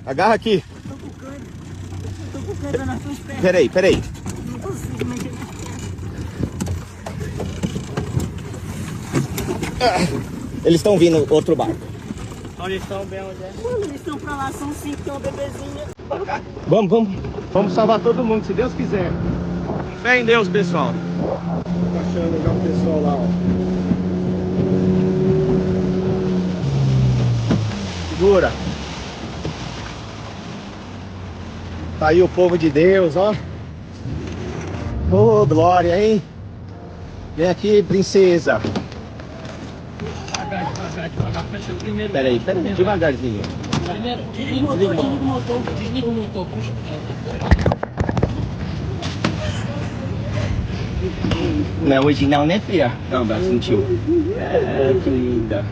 Agarra aqui. Tô com cãibra nas tuas pernas. Peraí. Não consigo mexer nas pernas. Eles estão vindo outro barco. Onde eles estão, bem onde é? Mano, eles estão pra lá, são 5, tem uma bebezinha. Vamos salvar todo mundo, se Deus quiser. Fé em Deus, pessoal. Tô achando já o pessoal lá, ó. Segura. Tá aí o povo de Deus, ó. Ô, glória, hein? Vem aqui, princesa. Devagar, fecha o primeiro. Peraí, devagarzinho. Primeiro, desliga o motor, puxa. Não é original, né, filha? Não, mas sentiu. É, que linda.